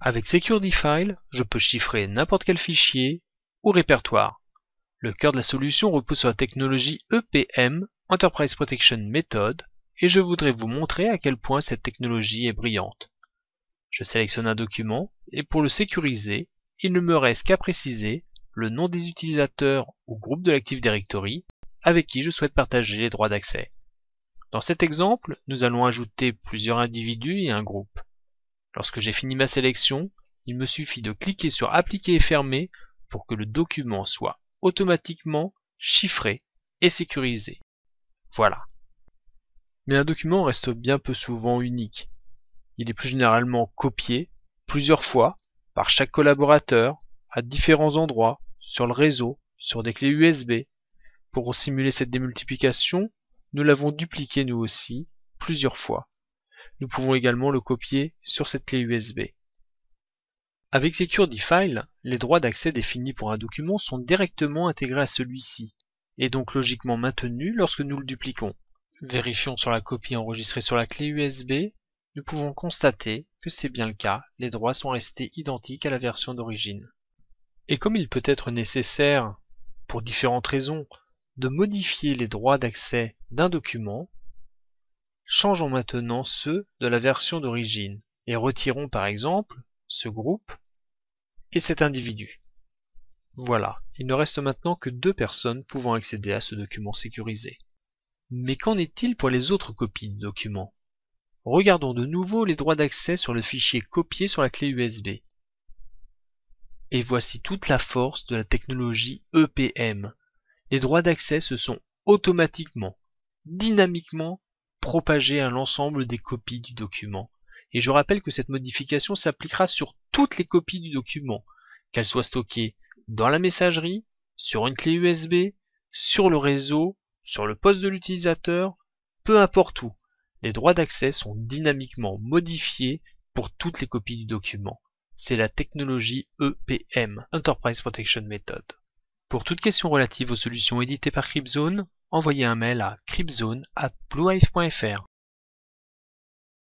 Avec SecurityFile, je peux chiffrer n'importe quel fichier ou répertoire. Le cœur de la solution repose sur la technologie EPM, Enterprise Protection Method, et je voudrais vous montrer à quel point cette technologie est brillante. Je sélectionne un document, et pour le sécuriser, il ne me reste qu'à préciser le nom des utilisateurs ou groupe de l'Active Directory avec qui je souhaite partager les droits d'accès. Dans cet exemple, nous allons ajouter plusieurs individus et un groupe. Lorsque j'ai fini ma sélection, il me suffit de cliquer sur Appliquer et fermer pour que le document soit automatiquement chiffré et sécurisé. Voilà. Mais un document reste bien peu souvent unique. Il est plus généralement copié plusieurs fois par chaque collaborateur à différents endroits, sur le réseau, sur des clés USB. Pour simuler cette démultiplication, nous l'avons dupliqué nous aussi plusieurs fois. Nous pouvons également le copier sur cette clé USB. Avec SecurityFile, les droits d'accès définis pour un document sont directement intégrés à celui-ci, et donc logiquement maintenus lorsque nous le dupliquons. Vérifions sur la copie enregistrée sur la clé USB, nous pouvons constater que c'est bien le cas, les droits sont restés identiques à la version d'origine. Et comme il peut être nécessaire, pour différentes raisons, de modifier les droits d'accès d'un document, changeons maintenant ceux de la version d'origine et retirons par exemple ce groupe et cet individu. Voilà, il ne reste maintenant que 2 personnes pouvant accéder à ce document sécurisé. Mais qu'en est-il pour les autres copies de documents? Regardons de nouveau les droits d'accès sur le fichier copié sur la clé USB. Et voici toute la force de la technologie EPM. Les droits d'accès se sont automatiquement, dynamiquement propagés à l'ensemble des copies du document. Et je rappelle que cette modification s'appliquera sur toutes les copies du document, qu'elles soient stockées dans la messagerie, sur une clé USB, sur le réseau, sur le poste de l'utilisateur, peu importe où. Les droits d'accès sont dynamiquement modifiés pour toutes les copies du document. C'est la technologie EPM, Enterprise Protection Method. Pour toute question relative aux solutions éditées par Cryptzone, envoyez un mail à cryptzone@bluehive.fr.